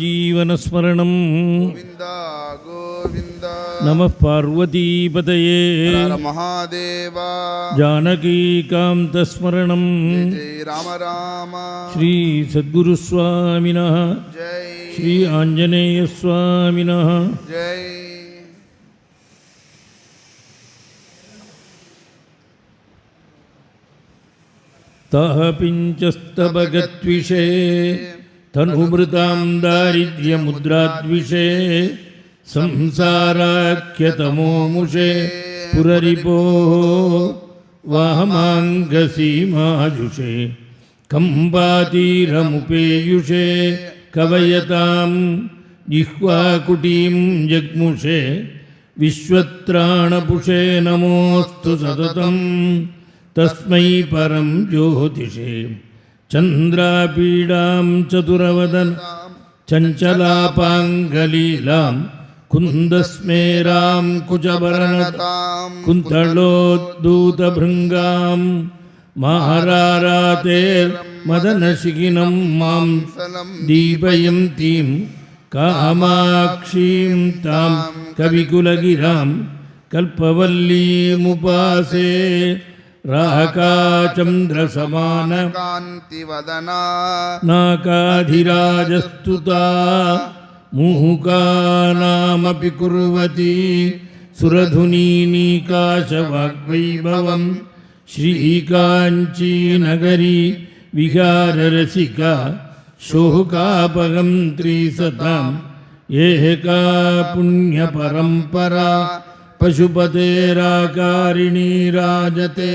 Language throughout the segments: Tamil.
जीवनस्मरणं गोविन्द गोविन्द नमः पार्वतीपतये महादेव जानकीकान्तस्मरणं जय राम राम श्री सद्गुरुस्वामिनः जय श्री आञ्जनेयस्वामिनः जय तः पिञ्चस्तभगद्विषे तनुभृतां दारिद्र्यमुद्राद्विषे संसाराख्यतमोमुषे पुररिपोः वाहमाङ्गसीमाजुषे कम्पातीरमुपेयुषे कवयतां जिह्वाकुटीं जग्मुषे विश्वत्राणपुषे नमोऽस्तु सततं तस्मै परं ज्योतिषे चन्द्रापीडां चतुरवदन चञ्चलापाङ्गलीलां कुन्दस्मेरां कुचभरणतां कुन्तलोद्धूतभृङ्गां महारारातेर्मदनशिखिनं मां दीपयन्तीं कामाक्षीं तां कविकुलगिरां कल्पवल्लीमुपासे राकाचन्द्रसमान कान्तिवदना नाकाधिराजस्तुता मुहुकानामपि कुर्वती सुरधुनीनीकाशवाग्वैभवं श्रीकाञ्चीनगरी विहाररसिका शोकापहन्त्री सताम् एका पुण्यपरम्परा पशुपतेराकारिणी राजते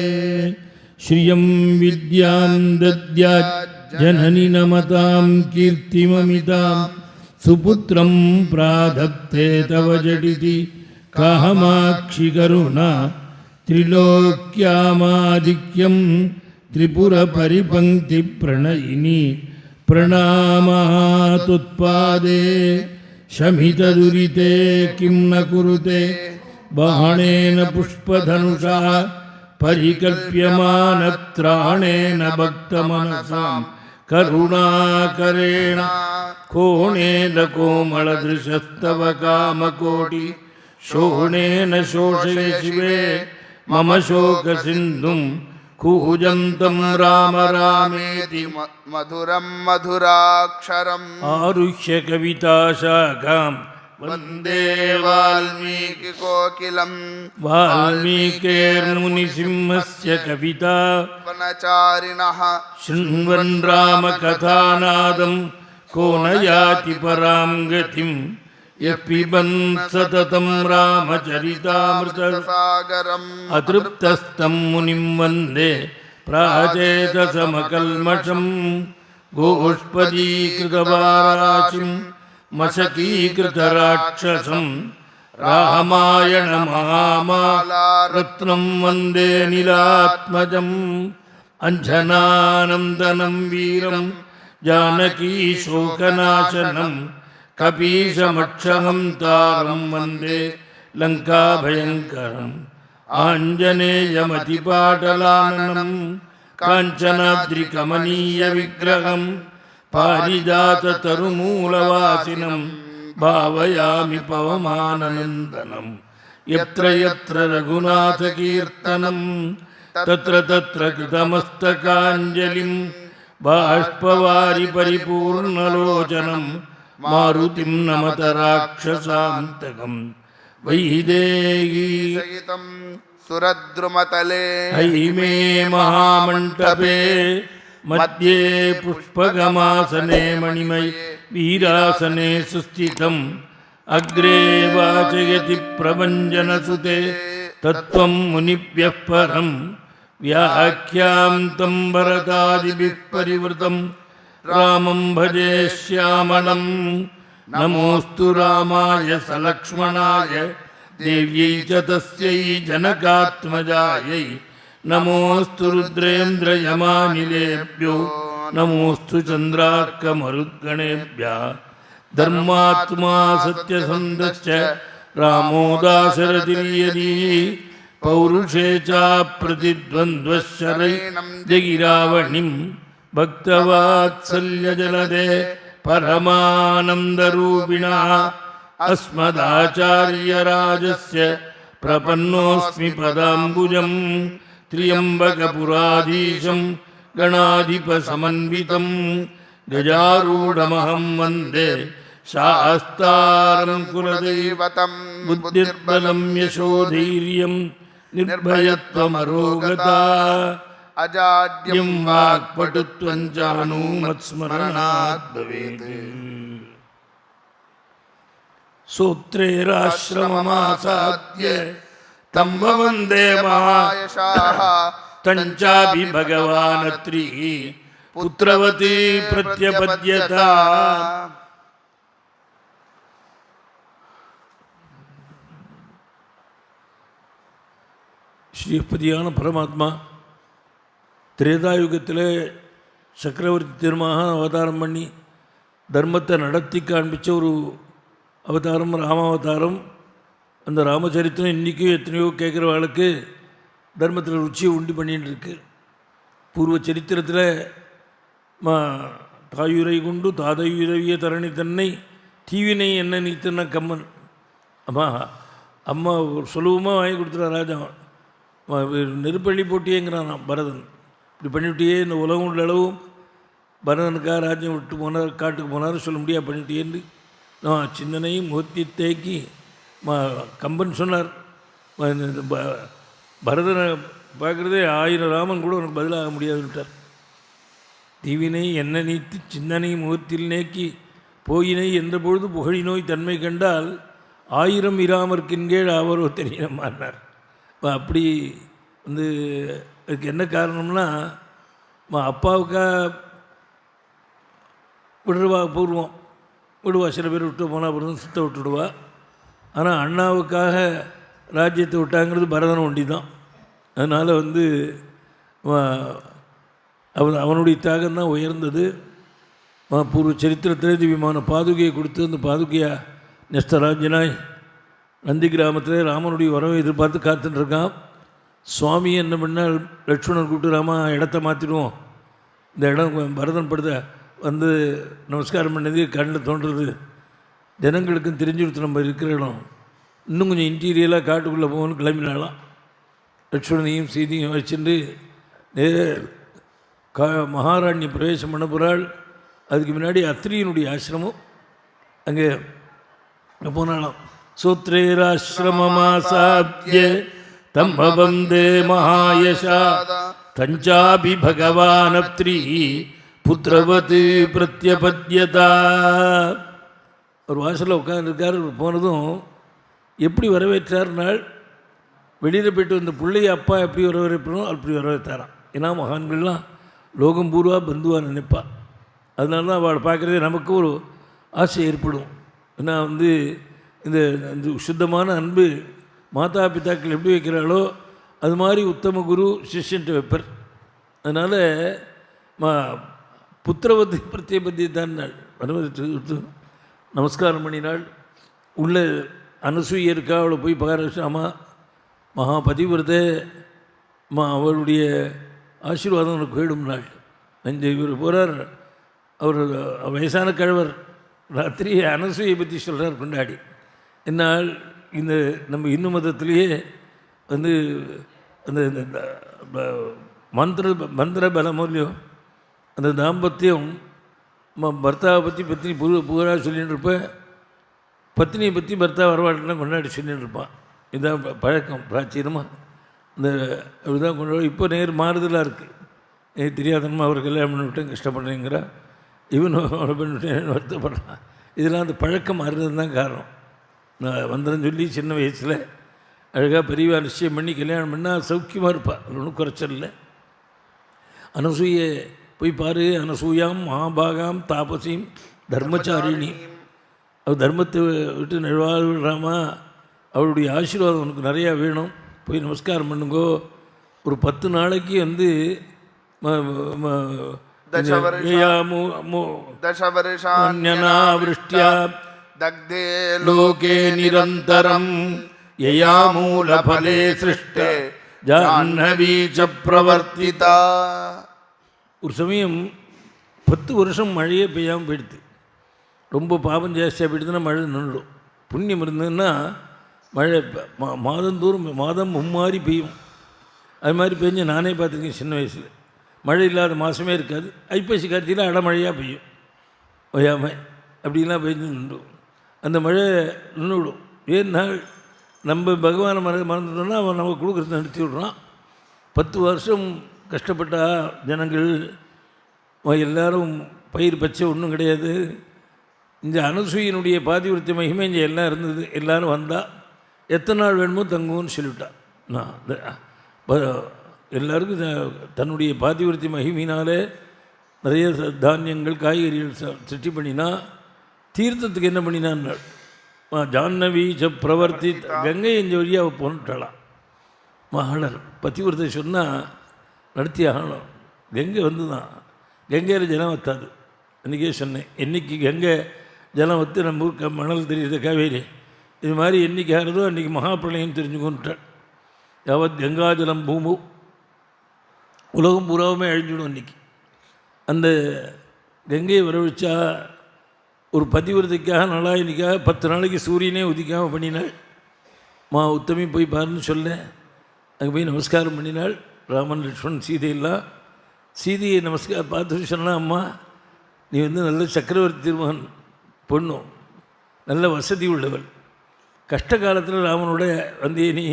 श्रियं विद्यां दद्यात् जननि नमतां कीर्तिममितां सुपुत्रं प्राधत्ते तव जटिति कामाक्षि करुणा त्रिलोक्यामाधिक्यं त्रिपुरपरिपङ्क्तिप्रणयिनी प्रणामातुत्पादे शमितदुरिते किं न कुरुते बाणेन पुष्पधनुषा परिकल्प्यमानत्राणेन भक्तमनसां करुणाकरेण कोणेन कोमलदृशस्तव कामकोटि शोणेन शोषये शिवे मम शोकसिन्धुं कूजन्तं राम रामेति मधुरं मधुराक्षरम् आरुह्य कविताशाखां वन्दे वाल्मीकिकोकिलं वाल्मीकिर्मुनिसिंहस्य कविता वनचारिणः शृण्वन् रामकथानादं को न याति परां गतिं यः पिबन् सततं रामचरितामृतसागरम् अतृप्तस्तं मुनिं वन्दे प्राचेतसमकल्मषं गोष्पदीकृतवाराचिं मशकीकृतराक्षसं रामायणमहामालारत्नं वन्दे नीलात्मजम् अञ्जनानन्दनं वीरं जानकीशोकनाशनं कपीशमक्षहन्तारं वन्दे लङ्काभयङ्करम् आञ्जनेयमतिपाटलाननं काञ्चनाद्रिकमनीयविग्रहं पारिजाततरुमूलवासिनं भावयामि पवमाननन्दनं यत्र यत्र रघुनाथकीर्तनं तत्र तत्र कृतमस्तकाञ्जलिं बाष्पवारि परिपूर्णलोचनं मारुतिं नमत राक्षसान्तकं वैदेही सहितं सुरद्रुमतले हैमे महामण्टपे मध्ये पुष्पगमासने मणिमय वीरासने सुस्थितम् अग्रे वाचयति प्रभञ्जनसुते तत्त्वं मुनिभ्यः परं व्याख्यान्तं भरतादिभिः परिवृतं रामं भजे श्यामलं नमोऽस्तु रामाय सलक्ष्मणाय देव्यै च तस्यै जनकात्मजायै नमोऽस्तु रुद्रेन्द्रयमानिलेभ्यो नमोऽस्तु चन्द्रार्कमरुद्गणेभ्यः धर्मात्मा सत्यसन्धश्च रामो दाशरथिर्यदि पौरुषे चाप्रतिद्वन्द्वश्चरैर्जगिरावणिं भक्तवात्सल्यजलदे परमानन्दरूपिणः अस्मदाचार्यराजस्य प्रपन्नोऽस्मि पदाम्बुजं त्र्यम्बकपुराधीशं गणाधिपसमन्वितं गजारूढमहं वन्दे शास्तारं कुलदैवतं बुद्धिर्बलं यशोधैर्यं निर्भयत्वमरोगता अजाड्यं वाक्पटुत्वं च हनूमत्स्मरणात् भवेत्। सूत्रेराश्रममासाद्य तं वन्दे महायशाः तञ्चापि भगवानत्रिः पुत्रवती प्रत्यपद्यता। ஸ்ரீபதியான பரமாத்மா திரேதாயுகத்தில் சக்கரவர்த்தி திருமகா அவதாரம் பண்ணி தர்மத்தை நடத்தி காண்பித்த ஒரு அவதாரம் ராமாவதாரம். அந்த ராமச்சரித்திரம் இன்றைக்கும் எத்தனையோ கேட்குறவாளுக்கு தர்மத்தில் ருச்சியை உண்டு பண்ணிகிட்டு இருக்கு. பூர்வ சரித்திரத்தில் தாயுரை கொண்டு தாதையுறவிய தரணி தன்னை தீவினை என்ன நீத்துன்னா கம்மன். அம்மா சுலபமாக வாங்கி கொடுத்துட்டா ராஜா. நெருப்பள்ளி போட்டியேங்கிறான் பரதன். இப்படி பண்ணிவிட்டியே இந்த உலகம் உள்ள அளவும் பரதனுக்காக ராஜ்யம் விட்டு போனார், காட்டுக்கு போனார், சொல்ல முடியாது பண்ணிட்டேன்னு சிந்தனையும் முகத்தி தேக்கி கம்பன் சொன்னார். பரதனை பார்க்குறதே 1000 ராமன் கூட உனக்கு பதிலாக முடியாதுன்ட்டார். தீவினை என்ன நீத்து சிந்தனை முகத்தில் நேக்கி போயினை என்ற பொழுது புகழி நோய் தன்மை கண்டால் 1000 இராமர்க்கின்கீழ் அவரோ தெரியமானார். அப்படி வந்து அதுக்கு என்ன காரணம்னா அப்பாவுக்காக விடுவா பூர்வம் விடுவா, சில பேர் விட்டு போனால் அப்புறம் சுத்த விட்டுடுவா. ஆனால் அண்ணாவுக்காக ராஜ்யத்தை விட்டாங்கிறது பரதன் ஒண்டி தான். அதனால் வந்து அவனுடைய தியாகம் தான் உயர்ந்தது. பூர்வ சரித்திரத்திலே திவ்யமான பாதுகையை கொடுத்து அந்த பாதுகையா நெஸ்தராஜனாய் நந்தி கிராமத்தில் ராமனுடைய உறவை எதிர்பார்த்து காத்துட்டுருக்கான். சுவாமி என்ன பண்ணால் லட்சுமணன் கூப்பிட்டு ராமா இடத்த மாற்றிடுவோம், இந்த இடம் பரதன் படுத்த வந்து நமஸ்காரம் பண்ணது கண்ணில் தோன்றுறது, ஜனங்களுக்கும் தெரிஞ்சுடுத்து நம்ம இருக்கிற இடம், இன்னும் கொஞ்சம் இன்டீரியலாக காட்டுக்குள்ளே போகணும்னு கிளம்பினாலாம். லட்சுமணனையும் சீதையும் வச்சுட்டு மகாராணி பிரவேசம் பண்ண போகிறாள். அதுக்கு முன்னாடி அத்திரியினுடைய ஆசிரமம் அங்கே போனாலாம். சூத்ரேராசிரமமாசாத்ய தம் வந்தே மகாயசா தஞ்சாபி பகவானப்த்ரி புத்திரவத் பிரத்யபத்யதா. ஒரு வாசலில் உட்காந்துருக்கார். போனதும் எப்படி வரவேற்றார்னால், வெளியில் போய்ட்டு வந்த பிள்ளைய அப்பா எப்படி வரவேற்பனோ அப்படி வரவேற்றாராம். ஏன்னா மகான்கள்லாம் லோகம் பூர்வா பந்துவாக நினைப்பா. அதனால தான் அவளை பார்க்குறதே நமக்கு ஒரு ஆசை ஏற்படும். ஏன்னா வந்து இந்த சுத்தமான அன்பு மாதா பிதாக்கள் எப்படி வைக்கிறாளோ அது மாதிரி உத்தம குரு சிஷ்யன்ட்டு வைப்பர். அதனால் புத்திரவதி பிரத்யபத்தி தான் நாள் வரவேற்று நமஸ்காரம் பண்ணினாள். உள்ள அனசூய இருக்கா, அவளை போய் பார்க்க அம்மா மகா பதிவிரதே அவளுடைய ஆசீர்வாதம் உனக்கு வேடும் நாள். இவர் போகிறார், அவர் வயசான கழவர் ராத்திரி அனசூயை பற்றி சொல்கிறார் கொண்டாடி. என்னால் இந்த நம்ம இந்து மதத்திலேயே வந்து அந்த மந்திர பலமூல்யோ அந்த தாம்பத்தியம் பர்த்தாவை பற்றி புகழாக சொல்லிகிட்டு இருப்பேன். பத்னியை பற்றி பர்த்தா வரவாட்டெலாம் கொண்டாடி சொல்லிகிட்டு இருப்பான். இதுதான் பழக்கம் பிராச்சீனமாக. இந்த அப்படிதான் கொண்டாடி. இப்போ நேர் மாறுதலாக இருக்குது. தெரியாதனமா அவர் கல்யாணம் பண்ணி விட்டேன் கஷ்டப்படுறேங்கிறா, இவனும் அவரை பண்ணிவிட்டேன் வருத்தப்படுறான். இதெல்லாம் அந்த பழக்கம் மாறுறது தான் காரணம். நான் வந்தேன்னு சொல்லி சின்ன வயசில் அழகாக பெரியவா நிச்சயம் பண்ணி கல்யாணம் பண்ணால் சௌக்கியமாக இருப்பாள், ஒன்றும் குறைச்சல் இல்லை. அனசூயை போய் பாரு. அனசூயாம் மகாபாகாம் தாபசியும் தர்மச்சாரிணி. அவள் தர்மத்தை விட்டு நல்வாழ்றாமா, அவளுடைய ஆசீர்வாதம் உனக்கு நிறையா வேணும், போய் நமஸ்காரம் பண்ணுங்கோ. ஒரு 10 நாளைக்கு வந்து தசவருஷான்யனாவிருஷ்ட்யா தக்தே லோகே நிரந்தரம் யயாமூலபலே சிருஷ்டே ஜாஹ்னவி ச பிரவர்த்திதா. ஒரு சமயம் 10 வருஷம் மழையே பெய்யாமல் போயிடுது. ரொம்ப பாவம் ஜாஸ்தியாக போயிட்டுதுன்னா மழை நின்றுடும். புண்ணியம் இருந்ததுன்னா மழை மாதந்தோறும் மாதம் மும்மாரி பெய்யும். அது மாதிரி பெஞ்சு நானே பார்த்துருக்கேன் சின்ன வயசில். மழை இல்லாத மாதமே இருக்காது. ஐப்பசி கார்த்தியில் அடமழையாக பெய்யும் ஓயாமல். அப்படிலாம் பெஞ்சு நின்றுடும். அந்த மழை நின்றுவிடும். ஏன்னா நம்ம பகவானை மறந்துட்டோம்னா அவன் நம்ம கொடுக்குறத நிறுத்தி விட்றான். 10 வருஷம் கஷ்டப்பட்ட ஜனங்கள் எல்லாரும் பயிர் பச்சை ஒன்றும் கிடையாது. இந்த அனசூயினுடைய பாதிவிருத்தி மகிமை இங்கே எல்லாம் இருந்தது. எல்லோரும் வந்தால் எத்தனை நாள் வேணுமோ தங்குவோன்னு சொல்லிவிட்டான். நான் எல்லாருக்கும் தன்னுடைய பாதிவிருத்தி மகிமையினாலே நிறைய தானியங்கள் காய்கறிகள் சிருஷ்டி பண்ணினா தீர்த்தத்துக்கு என்ன பண்ணினான்? ஜான்னவி பிரவர்த்தி கங்கை இந்த வழியாக போன்ட்டாளாம். மகளர் பதிவிரத்தை சொன்னால் நடத்தி ஆகணும். கங்கை வந்து தான் கங்கையில் ஜலம் வத்தாது. இன்றைக்கே சொன்னேன், என்றைக்கு கங்கை ஜலம் வத்து நம்ம ஊருக்கு மணல் தெரியுது காவேரி, இது மாதிரி என்றைக்கு ஆகிறதோ அன்றைக்கி மகாபிரளயம் தெரிஞ்சுக்கொண்டாள். யாவத் கங்காஜலம் பூமு, உலகம் பூராவுமே அழிஞ்சிடும். அன்றைக்கி அந்த கங்கையை வரவழைச்சா ஒரு பதிவிரதைக்காக நலாயினிக்காக 10 நாளைக்கு சூரியனே உதிக்காமல் பண்ணினாள். உத்தமி போய் பாருன்னு சொல்ல அங்கே போய் நமஸ்காரம் பண்ணினாள். ராமன் லட்சுமணன் சீதையெல்லாம் சீதையை நமஸ்காரம் பார்த்து சொன்னால், அம்மா நீ நல்ல சக்கரவர்த்தி திருமகன் பொண்ணும், நல்ல வசதி உள்ளவள். கஷ்ட காலத்தில் ராமனோட வந்தே நீ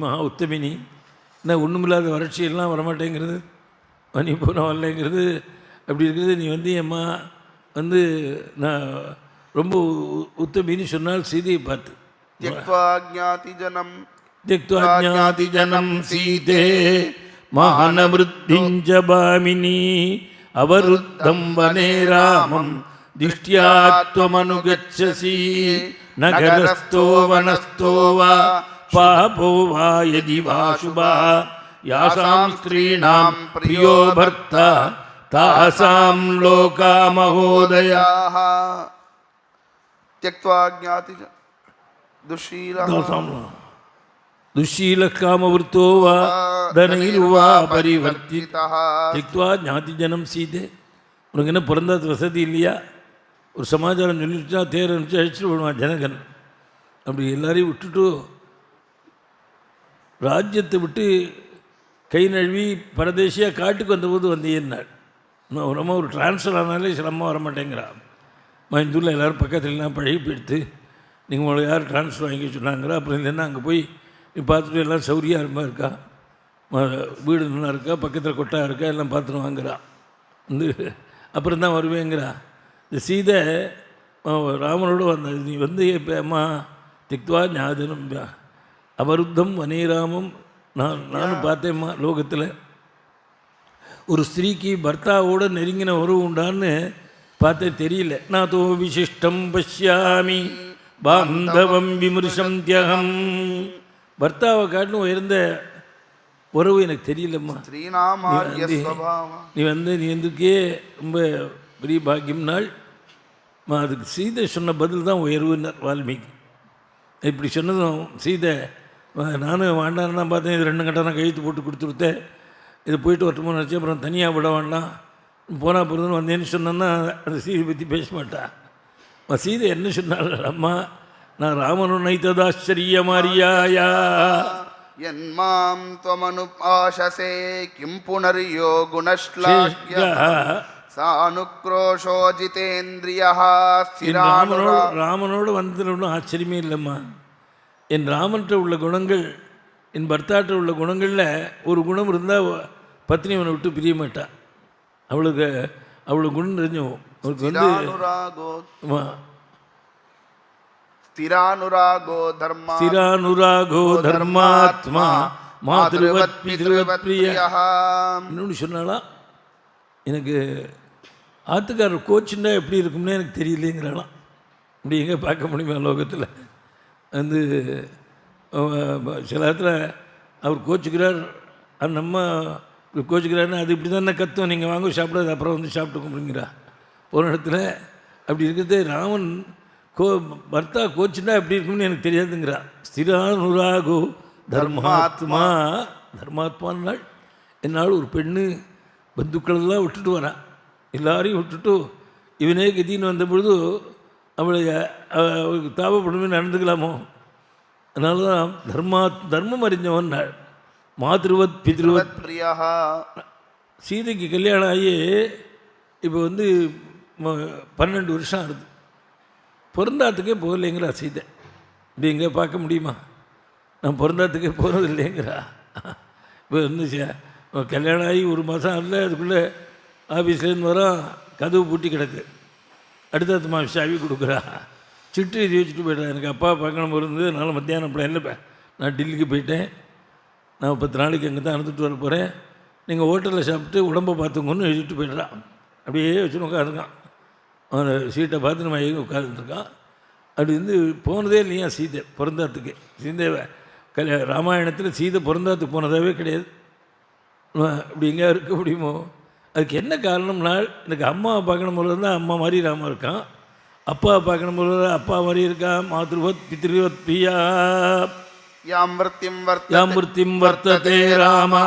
மகா உத்தமினி, என்ன ஒன்றுமில்லாத வறட்சியெல்லாம் வரமாட்டேங்கிறது, நீ போன வரலைங்கிறது அப்படி இருக்கிறது. நீ அம்மா நான் ரொம்ப உத்தமின்னு சொன்னால் சீதையை பார்த்து திக்த்வா ஜனம் சீதே மகானவருத்திஞ்ச பாமினி அவருத்தம் வனே ராமம் திஷ்ட்யாத்வமனுகச்சசி நகரஸ்தோ வனஸ்தோ வா பாபோ வா யதி வா சுபா யாசாம் ஸ்திரீணாம் பிரியோ பர்த்தா தாசாம் லோகா மகோதயாஹ த்யக்த்வா ஞாதி துஷீலகாமவருத்தோ வா தனைர்வா பரிவர்த்திதः திக்த்வா ஞாதி ஜனம் சீதே. உனக்கு என்ன பிறந்த வசதி இல்லையா? ஒரு சமாச்சாரம் சொல்லிடுச்சா தேர் அனுப்பிச்சு அழிச்சிட்டு விடுவான் ஜனகன். அப்படி எல்லாரையும் விட்டுட்டு ராஜ்யத்தை விட்டு கை நழுவி பரதேசியாக காட்டுக்கு வந்தபோது வந்தேன்னாள். ரொம்ப ஒரு ட்ரான்ஸ்ஃபர் ஆனாலே சிரமமாக வரமாட்டேங்கிறான். இந்த ஊரில் எல்லோரும் பக்கத்துலலாம் பழகி போயிடுத்து, நீங்கள் உங்களை யார் ட்ரான்ஸ்ஃபர் வாங்கி சொன்னாங்கிறா. அப்புறம் இல்லைன்னா அங்கே போய் நீ பார்த்துட்டு எல்லாம் சௌரியாக இருமா இருக்கா, வீடு நல்லா இருக்கா, பக்கத்தில் கொட்டா இருக்கா, எல்லாம் பார்த்துட்டு வாங்குறா. அப்புறம் தான் வருவேங்கிறா. இந்த சீதை ராமனோடு வந்த நீ இப்போ அம்மா திக்த்வா ஞாதனம் அவருத்தம் வனேராமம். நானும் பார்த்தேம்மா லோகத்தில் ஒரு ஸ்திரீக்கு பர்த்தாவோடு நெருங்கின உறவு உண்டான்னு பார்த்தேன், தெரியல. நான் தோ விசிஷ்டம் பஷ்யாமி பாந்தவம் விமர்சம் தியகம். பர்த்தாவை காட்டிலும் உயர்ந்த உறவு எனக்கு தெரியலம்மா. நீ எதுக்கே ரொம்ப பெரிய பாக்கியம்னாள். அதுக்கு சீதை சொன்ன பதில் தான் உயர்வுன்னார் வால்மீகி. இப்படி சொன்னதும் சீதை நானும் வேண்டான்னு தான் பார்த்தேன். இது 2 கட்டம் நான் கழுத்து போட்டு கொடுத்துருத்தேன். இது போயிட்டு வரட்டுமோ நினச்சி அப்புறம் தனியாக விட வேண்டாம் போனால் போகிறதுன்னு வந்தேன்னு சொன்னேன்னா அந்த சீதை பற்றி பேச மாட்டான். சீதை என்ன சொன்னாள்? அம்மா நான் ராமனு நைத்ததாச்சரிய மாரியாயா யன்மாம் த்வமனுபாஷசே கிம் புனர்யோ குணஸ்லாக்ய சானுக்ரோஷோ ஜிதேந்திரியஹ ராமனோடு வந்ததில் ஒன்றும் ஆச்சரியமே இல்லைம்மா. என் ராமன்கிட்ட உள்ள குணங்கள், என் பர்த்தாட்ட உள்ள குணங்களில் ஒரு குணம் இருந்தால் பத்னி அவனை விட்டு பிரிய மாட்டான். அவளுக்கு அவ்வளோ குணம் தெரிஞ்சோம். அவளுக்கு ஸ்திரானுராகோ தர்மாத்மா மாத்ருவத் பித்ருவத் பிரியா. இன்னொன்று சொன்னாலாம், எனக்கு ஆத்துக்காரர் கோச்சுன்னா எப்படி இருக்கும்னு எனக்கு தெரியலேங்கிறாலாம். இப்படி எங்கே பார்க்க முடியுமா லோகத்தில்? சில இடத்துல அவர் கோச்சுக்கிறார், அந்த அம்மா கோச்சுக்கிறாருன்னு அது இப்படி தானே கத்தும், நீங்கள் வாங்க சாப்பிடாது அப்புறம் சாப்பிட்டு கும்பிடுங்கிறா. போன இடத்துல அப்படி இருக்கிறதே ராமன் பர்த்தா கோச்சுன்னா எப்படி இருக்கும்னு எனக்கு தெரியாதுங்கிறா. ஸ்திரானுராகோ தர்மாத்மா. தர்மாத்மானால் என்னால் ஒரு பெண்ணு பந்துக்களெல்லாம் விட்டுட்டு வரான், எல்லாரையும் விட்டுட்டு இவனே கதின்னு வந்த பொழுது அவளுக்கு தாபப்படுமே நடந்துக்கலாமோ? அதனால தான் தர்மம் அறிஞ்சவன் மாத்ருவத் பித்ருவத் பிரியா. சீதைக்கு கல்யாணம் ஆகி இப்போ 12 வருஷம் ஆகுது. பிறந்தாத்துக்கே போகலைங்கிறா சீதை. இப்படி எங்கே பார்க்க முடியுமா? நான் பிறந்தாத்துக்கே போகிறது இல்லைங்கிறா. இப்போ கல்யாணம் ஆகி 1 மாதம் ஆகல, அதுக்குள்ளே ஆஃபீஸ்லேருந்து வரோம், கதவு பூட்டி கிடக்கு. அடுத்த மாதம் சாவி கொடுக்குறா. சிட்டு எழுதி வச்சுட்டு போய்ட்டேன். எனக்கு அப்பா பார்க்கணும் இருந்து, அதனால் மத்தியானம் பிள்ளைல நான் டெல்லிக்கு போயிட்டேன். நான் 10 நாளைக்கு அங்கே தான் அனுப்பிட்டு வர போகிறேன். நீங்கள் ஹோட்டலில் சாப்பிட்டு உடம்பை பார்த்துங்கன்னு எழுதிட்டு போய்ட்றான். அப்படியே வச்சுன்னு உட்காந்துருக்கான். அவனை சீட்டை பார்த்து நம்ம எங்கே உட்காந்துருக்கான். அப்படி போனதே இல்லையா சீதை பிறந்தாத்துக்கு. சீதை ராமாயணத்தில் சீதை பிறந்தாத்துக்கு போனதாகவே கிடையாது. அப்படி எங்கேயா இருக்க முடியுமோ? அதுக்கு என்ன காரணம்னால், எனக்கு அம்மாவை பார்க்கணும் போல இருந்தால் அம்மா மாதிரி ராமன் இருக்கான், அப்பாவை பார்க்கணும் போல தான் அப்பா மாதிரி இருக்கான். மாத்ருவத் பித்ருவத் பிரியா யாமிருத்திம் வர்த்ததே ராமா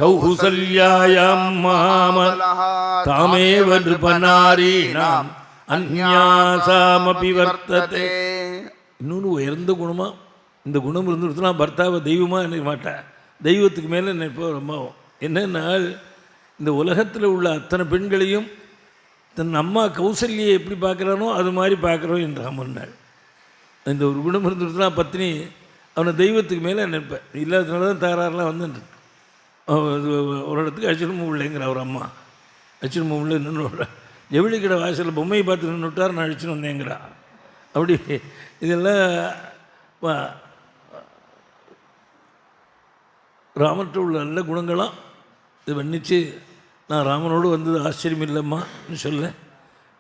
கௌசல்யாயாம் மகாமலः தாமேவ நிருபநாரீணாம் அந்யாசாமபி வர்த்ததே. இன்னொன்று உயர்ந்த குணமாக இந்த குணம் இருந்துருச்சுன்னா பர்த்தாவை தெய்வமாக நினைக்க மாட்டேன். தெய்வத்துக்கு மேலே நினைப்போ ரொம்பவும். என்னென்னால், இந்த உலகத்தில் உள்ள அத்தனை பெண்களையும் தன் அம்மா கௌசல்யை எப்படி பார்க்குறானோ அது மாதிரி பார்க்குறோம் என்று அமர்ந்தாள். இந்த ஒரு குணம் இருந்துருச்சுன்னா பத்னி அவனை தெய்வத்துக்கு மேலே நினைப்பேன். இல்லாததுனால தான் தகராறுலாம் வந்துட்டு ஒரு இடத்துக்கு அச்சிரமும் இல்லைங்கிற அவர் அம்மா. அச்சிரமும் இல்லை நின்று ஜவுளி கடை வாசலில் பொம்மையை பார்த்து நின்றுட்டார், நான் அழிச்சுன்னு வந்தேங்கிறா. அப்படி இதெல்லாம் ராமர்கிட்ட உள்ள நல்ல குணங்களாம் இது வர்ணித்து, நான் ராமனோடு வந்தது ஆச்சரியம் இல்லைம்மான்னு சொல்ல.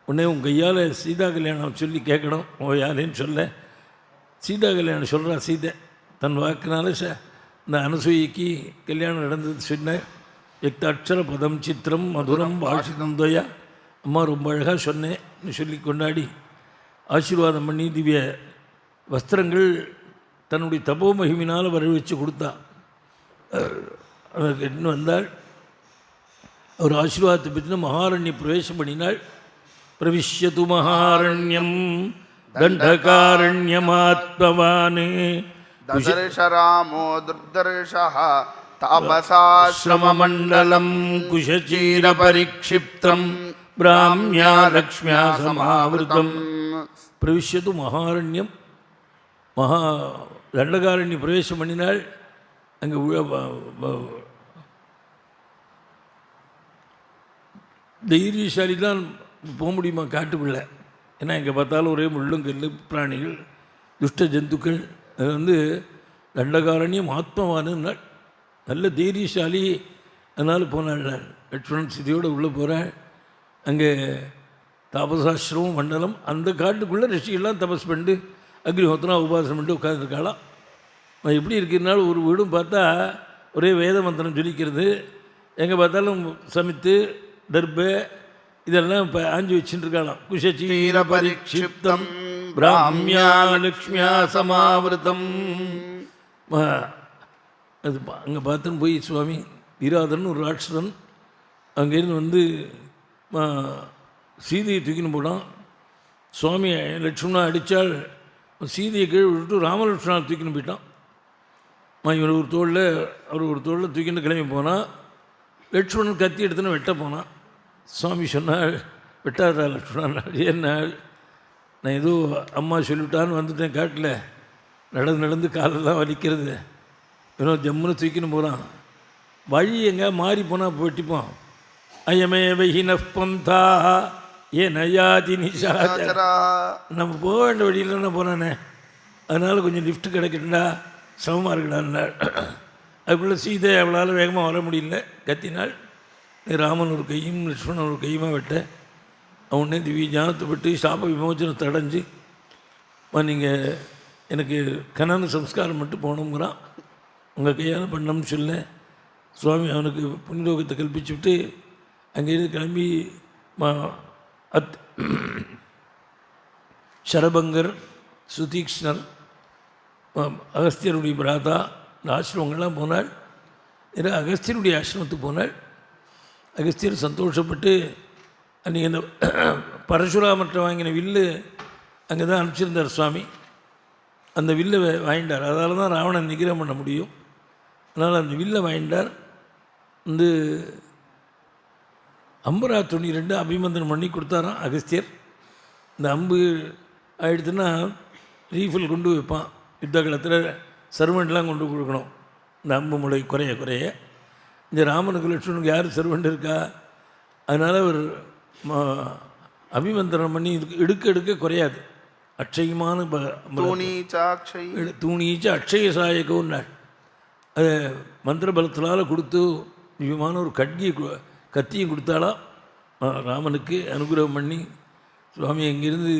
உடனே உன் கையால் சீதா கல்யாணம் சொல்லி கேட்கணும், உன் யாரேன்னு சொல்ல. சீதா கல்யாணம் சொல்கிறா சீதை தன் வாக்குனால. இந்த அனசூயிக்கு கல்யாணம் நடந்தது சொன்னேன். அக்ஷர பதம் சித்திரம் மதுரம் வாஷிதம் துவயா. அம்மா ரொம்ப அழகாக சொன்னேன்னு சொல்லி கொண்டாடி ஆசீர்வாதம் பண்ணி திவ்ய வஸ்திரங்கள் தன்னுடைய தபோ மகிமினால் வரவழைச்சு கொடுத்தா. அதற்கு இன்னும் வந்தால் அவர் ஆசீர்வாதத்தை பற்றின மகாரண்ய பிரவேசம் பண்ணினாள். பிரவிஷ்யது மகாரண்யம் தண்டகாரண்யமாத்மவானே ததர்ஷ ராமோ துர்தர்ஷः தாபசாஸ்ரமமண்டலம் குஷசீர பரிக்ஷிப்தம் பிராம்யா லக்ஷ்மியா சமாவிருதம். பிரவிஷ்யது மகாரண்யம் தண்டகாரண்ய பிரவேசம் பண்ணினாள். அங்கே தைரியசாலிதான் போக முடியுமா காட்டுக்குள்ளே? ஏன்னா இங்கே பார்த்தாலும் ஒரே முள்ளும் கல் பிராணிகள் துஷ்ட ஜந்துக்கள். அது தண்டகாரண்யம் ஆத்மவானுன்னாள். நல்ல தைரியசாலி. அதனால் போனாள். லட்சுமணன் சிதியோடு உள்ளே போகிறாள். அங்கே தாபசாஸ்திரமும் மண்டலம். அந்த காட்டுக்குள்ளே ரிஷிகள்லாம் தபஸ் பண்ணிட்டு அக்னிஹோத்திரம் உபாசனம் பண்ணிட்டு உட்காந்துருக்காளாம். நான் எப்படி இருக்கிறதுனால ஒரு வீடும் பார்த்தா ஒரே வேத மந்திரம் ஜொலிக்கிறது. எங்கே பார்த்தாலும் சமித்து தர்ப இதெல்லாம் இப்போ ஆஞ்சி வச்சுட்டுருக்காளாம். குஷசீர பரிக்ஷிப்தம் பிராம்யா லக்ஷ்மியா சமாவிருதம். அது அங்கே பார்த்துன்னு போய் சுவாமி வீராதன் ஒரு ராட்சதன் அங்கேருந்து சீதையை தூக்கின்னு போனான். சுவாமி லட்சுமணா அடித்தால் சீதையை கீழே விட்டுட்டு ராமலட்சுமணா தூக்கின்னு போயிட்டான். இவர் ஒரு தோளில் தூக்கின்னு கிளம்பி போனான். லட்சுமணன் கத்தி எடுத்துன்னு வெட்ட போனான். சுவாமி சொன்னாள், வெட்டாதா லட்சுமணா. ஏன்னாள், நான் ஏதோ அம்மா சொல்லிவிட்டான்னு வந்துட்டேன். காட்டில் நடந்து காலெல்லாம் வலிக்கிறது. இன்னும் ஜம்முன்னு தூக்கின்னு போகிறான். வழி எங்கே மாறி போனால் வெட்டிப்போம். அயமே வஹினப்பந்தா ஏ நயாதி நிஷாச்சரா. நம்ம போக வேண்டிய வழியில் நான் போனானே, அதனால் கொஞ்சம் லிஃப்ட் கிடைக்கட்டா, சமமாக இருக்கடான்னா. அதுக்குள்ளே சீதை அவளால் வேகமாக வர முடியல. கத்தினாள். ராமன் ஒரு கையும் லட்சுமணன் ஒரு கையுமா வெட்ட. அவனே திவ்ய ஞானத்தை விட்டு சாப விமோச்சனத்தை அடைஞ்சு நீங்கள் எனக்கு கனன சம்ஸ்காரம் மட்டும் போகணுங்கிறான். உங்கள் கையால் பண்ணணும்னு சொல்ல சுவாமி அவனுக்கு புண்ணியோகத்தை கல்பிச்சு விட்டு அங்கேருந்து கிளம்பி சரபங்கர் சுதீக்ஷ்ணர் அகஸ்தியருடைய பிராதா இந்த ஆசிரமங்கள்லாம் போனாள். ஏன்னா அகஸ்தியருடைய ஆசிரமத்துக்கு போனாள். அகஸ்தியர் சந்தோஷப்பட்டு அன்றைக்கி அந்த பரசுராமற்ற வாங்கின வில்லு அங்கே தான் அனுப்பிச்சிருந்தார் சுவாமி. அந்த வில்லை வாங்கிட்டார். அதால் தான் ராவணன் நிகிரம் பண்ண முடியும். அதனால் அந்த வில்லை வாங்கிட்டார். வந்து அம்பரா துணி 2 அபிமந்தனம் பண்ணி கொடுத்தாராம் அகஸ்தியர். இந்த அம்பு ஆயிடுச்சுன்னா ரீஃபில் கொண்டு வைப்பான். யுத்த காலத்தில் சர்வெண்ட்லாம் கொண்டு கொடுக்கணும். இந்த அம்பு முளை குறைய குறைய இந்த ராமனுக்கு லட்சுமணுக்கு யார் சர்வெண்ட் இருக்கா? அதனால் அவர் அபிமந்திரம் பண்ணி எடுக்க எடுக்க குறையாது. அட்சயமான தூணீச்ச அட்சய சாயகோன்னாள். அதை மந்திர பலத்தினால் கொடுத்து திவ்யமான ஒரு கத்தியும் கொடுத்தாலாம் ராமனுக்கு அனுகிரகம் பண்ணி. சுவாமி அங்கேருந்து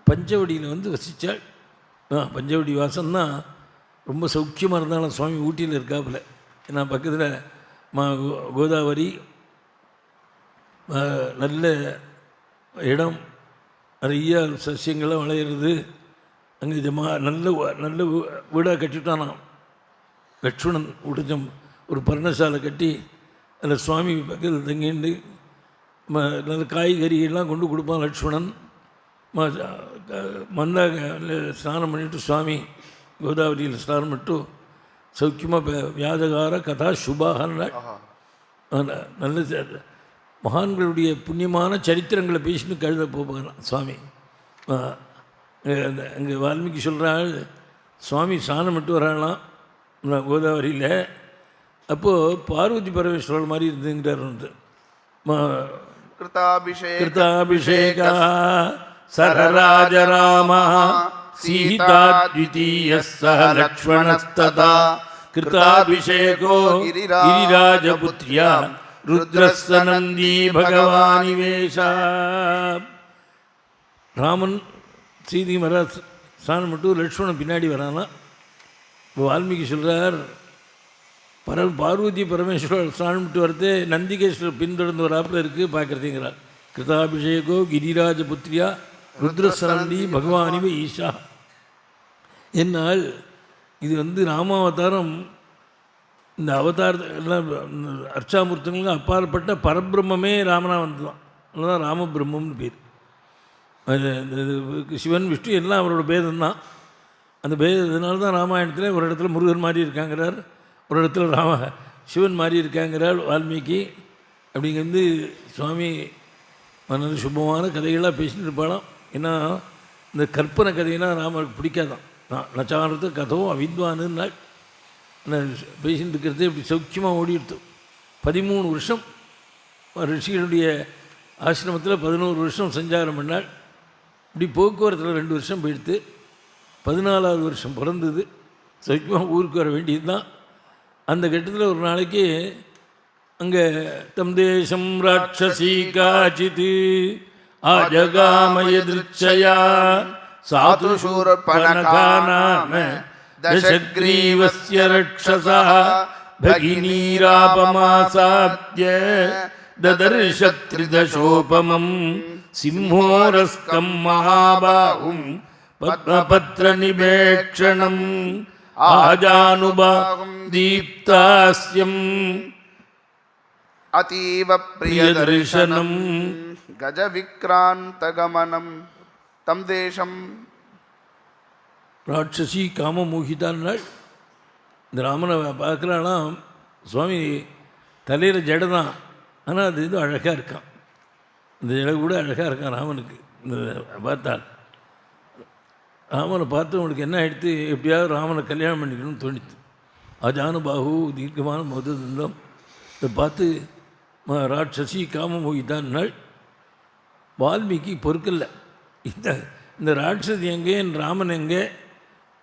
பஞ்சவடியில் வந்து வசித்தாள். பஞ்சவடி வாசம்தான் ரொம்ப சௌக்கியமாக இருந்தாலும் சுவாமி ஊட்டியில் இருக்காப்புல. ஏன்னா பக்கத்தில் கோதாவரி, நல்ல இடம், நிறைய சசியங்கள்லாம் விளையிறது. அங்கே நல்ல நல்ல வீடாக கட்டிட்டானான் லட்சுமணன். உடஞ்சம் ஒரு பர்ணசாலை கட்டி அதில் சுவாமி பக்கத்தில் தங்கிண்டு நல்ல காய்கறிகள்லாம் கொண்டு கொடுப்பான் லட்சுமணன். மந்தாக ஸ்நானம் பண்ணிவிட்டு சுவாமி கோதாவரியில் ஸ்நானம் பண்ணிட்டு சௌக்கியமாக வியாதகார கதா சுபாகன்னாள். நல்ல மகான்களுடைய புண்ணியமான சரித்திரங்களை பேசின்னு கழுத போகிறான் சுவாமி. அங்கே வால்மீகி சொல்கிறாள், சுவாமி ஸ்நானம் விட்டு வராலாம் கோதாவரியில். அப்போது பார்வதி பரமேஸ்வரர் மாதிரி இருந்துங்கிறார். வந்து கிருதாபிஷேகா சரராஜராமா சீதா த்விதீய சஹ லக்ஷ்மணஸ்ததா கிருதாபிஷேகோ கிரிராஜபுத்ரியா ருத்ரஸ்ஸ நந்தி பகவானிவேஷா. ராமன் சீதி மர ஸ்நானம் மட்டும் லட்சுமணன் பின்னாடி வரானா. வால்மீகி சொல்கிறார், பார்வதி பரமேஸ்வரர் ஸ்நானம் விட்டு வரது நந்திகேஸ்வரர் பின்தொடர்ந்து வராப்பில் இருக்குது பார்க்குறதுங்கிறார். கிருதாபிஷேகோ கிரிராஜபுத்ரியா ருத்ரசரந்தி பகவானிவே ஈஷா. என்னால் இது வந்து ராமாவதாரம். இந்த அவதாரெல்லாம் அர்ச்சாமூர்த்தங்களுக்கு அப்பாற்பட்ட பரபிரம்மே ராமனா வந்து தான். அதனால்தான் ராமபிரம்மம்னு பேர். சிவன் விஷ்ணு எல்லாம் அவரோட பேதம்தான். அந்த பேதத்தினால தான் ராமாயணத்தில் ஒரு இடத்துல முருகன் மாதிரி இருக்காங்கிறார், ஒரு இடத்துல சிவன் மாதிரி இருக்காங்கிறார் வால்மீகி. அப்படிங்கிறது சுவாமி நல்ல சுபமான கதைகளாக பேசிட்டு இருப்பாளாம். ஏன்னா இந்த கற்பனை கதையெல்லாம் ராமருக்கு பிடிக்காதான். நச்சாரத்து கதவும் அவித்வானுன்னா பேசிட்டு இருக்கிறதே இப்படி சௌக்கியமாக ஓடிடுத்து. 13 வருஷம் ரிஷிகளுடைய ஆசிரமத்தில் 11 வருஷம் சஞ்சாரம் பண்ணாள். இப்படி போக்குவரத்தில் 2 வருஷம் போயிடுத்து. 14வது வருஷம் பிறந்தது. சௌக்கியமாக ஊருக்கு வர வேண்டியது தான். அந்த கட்டத்தில் ஒரு நாளைக்கு அங்கே தம் தேசம் ராட்சசி காச்சித் ஆஜகாமய திருச்சயா சாதுஷூர்பணகாநாம தசக்ரீவஸ்ய ரக்ஷசா பகினீராபமாசாத்ய ததர்ஷ த்ரிதசோபமம் சிம்ஹோரஸ்கம் மகாபாஹும் பத்மபத்ர நிபேக்ஷணம் ஆஜானுபாஹும் தீப்தாஸ்யம் அதீவ பிரியதர்சனம் கஜவிக்ராந்தகமனம் தம் தேசம். ராட்சசி காமமோகிதான்னாள். இந்த ராமனை பார்க்குறானா சுவாமி தலையில் ஜடை தான், ஆனால் அது இது அழகாக இருக்கான். இந்த ஜடை கூட அழகாக இருக்கான் ராமனுக்கு. இந்த பார்த்தாள் ராமனை பார்த்து அவனுக்கு என்ன ஆகிடுத்து, எப்படியாவது ராமனை கல்யாணம் பண்ணிக்கணும்னு தோணித்து. அஜானுபாஹு தீர்க்கமான மதுதந்தம். இதை பார்த்து ராட்சசி காமமோகிதான்னாள். வால்மீகி பொறுக்கல்ல. இந்த ராட்சசி எங்கே, என் ராமன் எங்கே,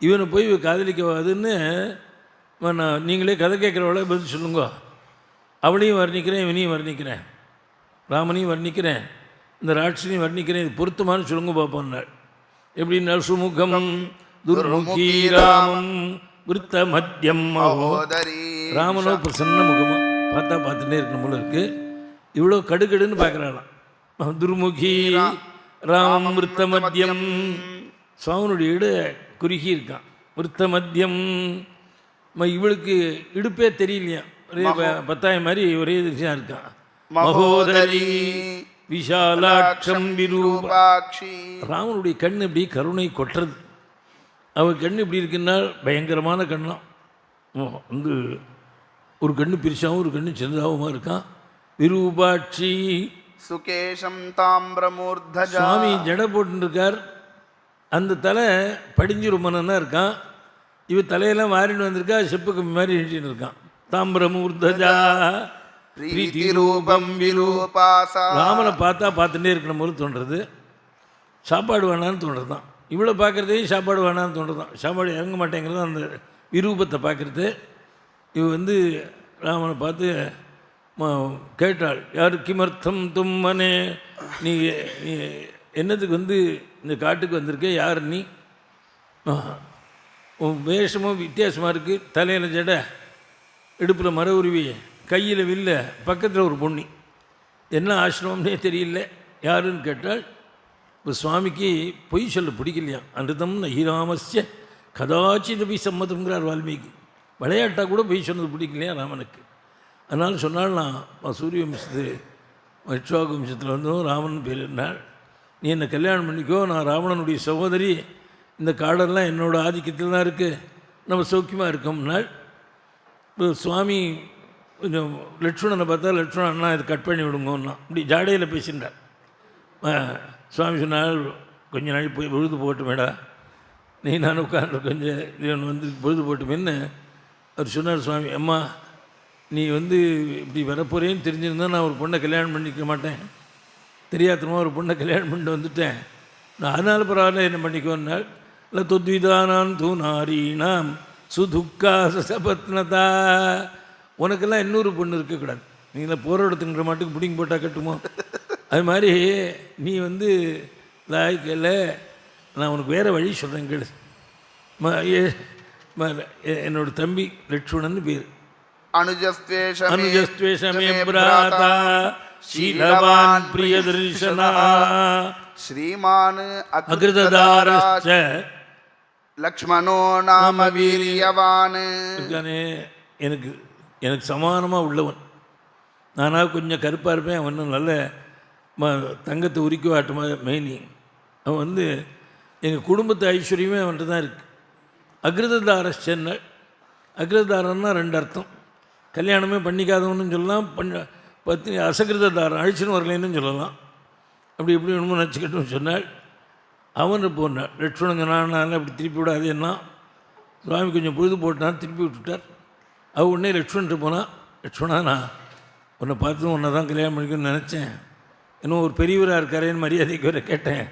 இவனை போய் காதலிக்கவாதுன்னு நான் நீங்களே கதை கேட்குறவளை பதில் சொல்லுங்க. அவளையும் வர்ணிக்கிறேன், இவனையும் வர்ணிக்கிறேன், ராமனையும் வர்ணிக்கிறேன், இந்த ராட்சனையும் வர்ணிக்கிறேன், இது பொருத்தமானு சொல்லுங்க பார்ப்போம்னாள். எப்படின்னா சுமுகம் துர்முகி ராமம் விருத்த மத்தியம் மகோதரி. ராமனோ பிரசன்ன முகமாக பார்த்தா பார்த்துட்டே இருக்கணும் போல இருக்குது. இவ்வளோ கடுகடுன்னு பார்க்குறாளாம். துர்முகி ராமம் விருத்த மத்தியம். சுவாமினுடைய இடு குறுகி இருக்கான். விருத்த மத்தியம். இவளுக்கு இடுப்பே தெரியலையா, ஒரே பத்தாயம் மாதிரி ஒரே திசையாக இருக்கான். மகோதரி விஷாலாட்சம் விரூப. விரூபாட்சி. ராமனுடைய கண் இப்படி கருணை கொட்டுறது. அவர் கண் இப்படி இருக்குன்னா பயங்கரமான கண்ணாம். வந்து ஒரு கண்ணு பிரிச்சாவும் ஒரு கண்ணு சின்னதாகவுமா இருக்கான். விரூபாட்சி. சுகேஷம் தாம்பிரமூர்தஜா. சுவாமி ஜடை போட்டுருக்கார். அந்த தலை படிஞ்சு ரொம்ப நல்லா இருக்கான். இவ தலையெல்லாம் மாறின்னு வந்திருக்கா, செப்புக்கு மாதிரி எழுதின்னு இருக்கான். தாம்பிரமூர்தஜா பிரீதி ரூபம் விரூபாசா. ராமனை பார்த்தா பார்த்துட்டே இருக்கணும் போது தோன்றது. சாப்பாடு வேணான்னு தோன்றது தான். இவ்வளோ பார்க்குறதையும் சாப்பாடு வேணான்னு தோன்றது தான். சாப்பாடு இறங்க மாட்டேங்கிறது அந்த விரூபத்தை பார்க்குறது. இவ வந்து ராமனை பார்த்து கேட்டாள், யார் கிமர்த்தம் தும்மனே, நீ என்னத்துக்கு வந்து இந்த காட்டுக்கு வந்திருக்க, யார் நீ? உன் வேஷமும் வித்தியாசமாக இருக்குது. தலையில் ஜடை, இடுப்பில் மர உருவி, கையில் வில்ல, பக்கத்தில் ஒரு பொண்ணி, என்ன ஆசிரமம்னே தெரியல, யாருன்னு கேட்டால் இப்போ சுவாமிக்கு பொய் சொல்ல பிடிக்கலையாம். அன்றுதம் நஹிராமஸ்ய கதாச்சிதபி சம்மதம்ங்கிறார் வால்மீகி. விளையாட்டாக கூட பொய் சொன்னது பிடிக்கலையா ராமனுக்கு. அதனால சொன்னால், நான் சூரிய வம்சத்து இக்ஷ்வாகு வம்சத்தில் வந்தோம், ராமன் பேர் இருந்தாள், நீ என்னை கல்யாணம் பண்ணிக்கோ, நான் ராவணனுடைய சகோதரி, இந்த காடெல்லாம் என்னோடய ஆதிக்கத்தில் தான் இருக்குது, நம்ம சௌக்கியமாக இருக்கோம்னால். இப்போ சுவாமி கொஞ்சம் லட்சுமணனை பார்த்தா, லட்சுமணன் அண்ணா இது கட் பண்ணி விடுங்கன்னா இப்படி ஜாடையில் பேசின்றார். சுவாமி சொன்னால், கொஞ்ச நாள் போய் பொழுது போட்டுமேடா, நீ நான் உட்காந்து கொஞ்சம் இது வந்து பொழுது போட்டுமேன்னு அவர் சொன்னார். சுவாமி, அம்மா நீ வந்து இப்படி வரப்போறேன்னு தெரிஞ்சிருந்தால் நான் ஒரு பொண்ணை கல்யாணம் பண்ணிக்க மாட்டேன், தெரியாதனமாக ஒரு பொண்ணை கல்யாணம் பண்ணிட்டு வந்துட்டேன், நான் அதனால் பரவாயில்ல என்ன பண்ணிக்கோன்னால். இல்லை தொத்விதானான் தூ நாரீனாம் சுதுக்கா சபத்னதா, உனக்கெல்லாம் இன்னொரு பொண்ணு இருக்கக்கூடாது, நீங்களாம் போகிற இடத்துங்கிற மாட்டுக்கு பிடிங்கி போட்டால் கட்டுமோ, அது மாதிரி நீ வந்து லாய்க்கல, நான் உனக்கு வேறு வழி சொல்கிறேன் கேளு. என்னோட தம்பி லட்சுமணன் பேர். அனுஜஸ்துவேஷமே பிராதா ஷீலவான் பிரியதர்ஷனா ஸ்ரீமான் அகிருததாரஸ்ச லக்ஷ்மணோ நாம வீரியவான். எனக்கு சமானமாக உள்ளவன். நானாக கொஞ்சம் கருப்பாக இருப்பேன், அவன் நல்ல தங்கத்தை உரிக்க வாட்டமாக மெயினி. அவன் வந்து எங்கள் குடும்பத்து ஐஸ்வர்யமே அவன்கிட்ட தான் இருக்குது. அகிருததாரஸ்சன்னு, அகிருததாரன்னா ரெண்டு அர்த்தம். கல்யாணமே பண்ணிக்காதவன்னு சொல்லலாம், பத்னி அசகிருததாரம் அழிச்சுன்னு வரலேன்னு சொல்லலாம். அப்படி எப்படி வேணுமோ நினச்சிக்கிட்டோன்னு சொன்னால் அவன் போனாள். லட்சுமணன் சொன்னான், அப்படி திருப்பி விடாதேன்னா. சுவாமி கொஞ்சம் பொழுது போட்டான், திருப்பி விட்டுட்டார். அவள் உடனே லட்சுமணன் போனான். லட்சுமணா, நான் உன்னை பார்த்து உன்னை தான் கல்யாணம் பண்ணிக்கணும்னு நினச்சேன், இன்னும் ஒரு பெரியவராக இருக்காரேன்னு மரியாதைக்கு வர கேட்டேன்,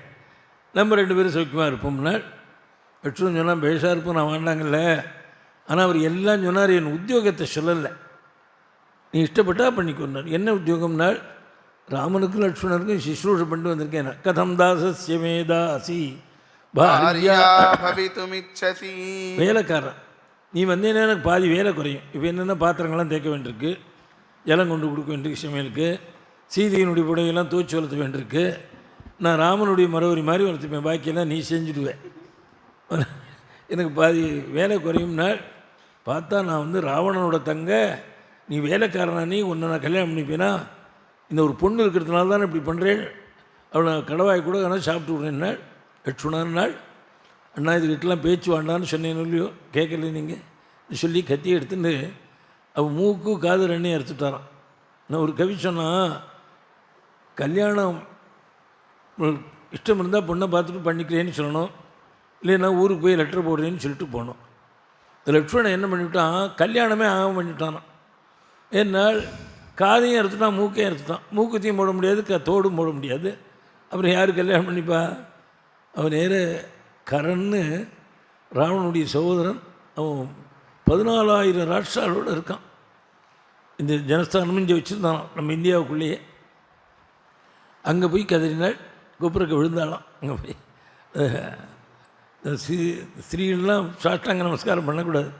நம்ம ரெண்டு பேரும் சௌக்கியமாக இருப்போம்னா. லட்சுமணன் சொன்னால், பேஷாக இருப்போம், நான் வேண்டாங்கல்ல, ஆனால் அவர் எல்லாம் சொன்னார், என் உத்தியோகத்தை சொல்லலை, நீ இஷ்டப்பட்டா பண்ணிக்கொண்டார். என்ன உத்தியோகம்னால், ராமனுக்கும் லட்சுமணருக்கும் சிஸ்ரூஷை பண்ணிட்டு வந்திருக்கேன். கதம் தாசஸ்ய மேதாசி பாரியா பவிதுமிச்சசி. வேலைக்காரன் நீ வந்தேன்னா எனக்கு பாதி வேலை குறையும். இப்போ என்னென்ன பாத்திரங்கள்லாம் தேய்க்க வேண்டியிருக்கு, ஜலம் கொண்டு கொடுக்க வேண்டியிருக்கு, சமையலுக்கு சீதையினுடைய புடையெல்லாம் தூச்சி வளர்த்த வேண்டியிருக்கு. நான் ராமனுடைய மரவரி மாதிரி வளர்த்துப்பேன், பாக்கியெல்லாம் நீ செஞ்சுடுவேன், எனக்கு பாதி வேலை குறையும்னால். பார்த்தா நான் வந்து ராவணனோட தங்க, நீ வேலைக்காரனா, நீ உன்னை நான் கல்யாணம் பண்ணிப்பேனா, இந்த ஒரு பொண்ணு இருக்கிறதுனால தான் இப்படி பண்ணுறேன், அவளை கடவாய் கூட ஆனால் சாப்பிட்டு விட்றேன் நாள். லட்சுமணன் நாள், அண்ணா இதுக்கிட்டலாம் பேச்சு வேண்டான்னு சொன்னேன்னு இல்லையோ, கேட்கல நீங்கள் சொல்லி கத்தி எடுத்துன்னு அவள் மூக்கு காது ரெண்டையும் அறுத்துட்டாரான். நான் ஒரு கவி சொன்னால், கல்யாணம் இஷ்டம் இருந்தால் பொண்ணை பார்த்துட்டு பண்ணிக்கிறேன்னு சொல்லணும், இல்லைன்னா ஊருக்கு போய் லெட்டர் போடுறேன்னு சொல்லிட்டு போனோம். இந்த லட்சுமணன் என்ன பண்ணிவிட்டான், கல்யாணமே ஆகாம பண்ணிவிட்டானான். ஏன்னால் காதையும் அறுத்துட்டான், மூக்கையும் அறுத்துட்டான். மூக்குத்தையும் போட முடியாது, தோடும் போட முடியாது, அப்புறம் யார் கல்யாணம் பண்ணிப்பா? அவன் நேர கரன்னு ராவணனுடைய சகோதரன், அவன் 14,000 ராட்சாளோடு இருக்கான். இந்த ஜனஸ்தானமும் இங்கே வச்சுருந்தான் நம்ம இந்தியாவுக்குள்ளேயே. அங்கே போய் கதறினாள், கோபுரக்க விழுந்தாலாம். அங்கே போய் ஸ்திரீகள்லாம் சாஷ்டாங்க நமஸ்காரம் பண்ணக்கூடாது,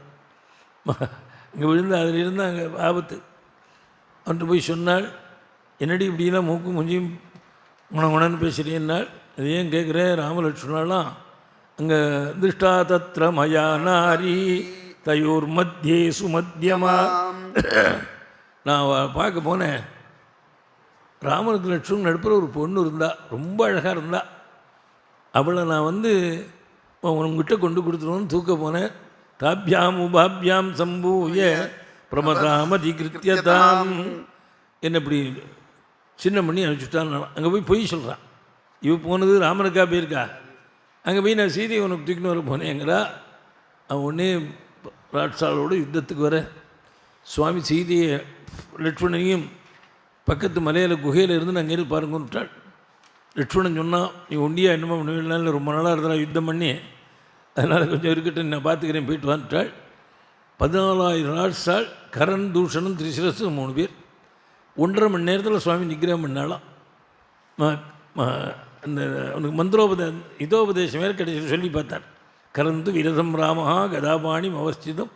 இங்கே விழுந்து அதிலிருந்து அங்கே ஆபத்து. அவன்ட்டு போய் சொன்னாள், என்னடி இப்படிலாம் மூக்கு முஞ்சியும் உணன்னு பேசுகிறேன்னாள். அது ஏன் கேட்குறேன், ராமலட்சுமணாலாம் அங்கே திருஷ்டா தத்ர மயா நாரி தயோர் மத்தியே சுமத்தியமா. நான் பார்க்க போனேன், ராமனுக்கு லட்சுமணன் நடுப்புற ஒரு பொண்ணு இருந்தா, ரொம்ப அழகாக இருந்தா. அவளை நான் உங்ககிட்ட கொண்டு கொடுத்துருவோன்னு தூக்க போனேன். தாபியாம் உபாபியாம் சம்பூய பிரமதாமதி கிருத்தியதாம். என்ன இப்படி சின்ன பண்ணி அனுப்பிச்சுட்டான். அங்கே போய் பொய் சொல்கிறான். இவ போனது ராமனுக்கா போயிருக்கா. அங்கே போய் நான் சீதையை உனக்கு தூக்கின்னு வர போனேங்கிறா. அவன் உடனே ராட்சாலோடு யுத்தத்துக்கு வர சுவாமி சீதையை லட்சுமணனையும் பக்கத்து மலையில் குகையில் இருந்து நான் அங்கே பாருங்கன்னுட்டாள். லட்சுமணன் சொன்னான், நீ ஒண்டியா என்னமோ நாளில் ரொம்ப நாளாக இருந்தா யுத்தம் பண்ணி, அதனால் கொஞ்சம் இருக்கட்டும் நான் பார்த்துக்கிறேன் போயிட்டு வந்துட்டாள். 14,000 ராட்சாள், கரண் தூஷணம் திரிசிரசு 3 பேர். 1.5 மணி நேரத்தில் சுவாமி நிகிரகம் பண்ணாலாம். அந்த அவனுக்கு இதோபதேசம் வேறு கிடைச்சி சொல்லி பார்த்தார். கரந்து விரதம் ராமஹா கதாபாணி அவஸ்திதம்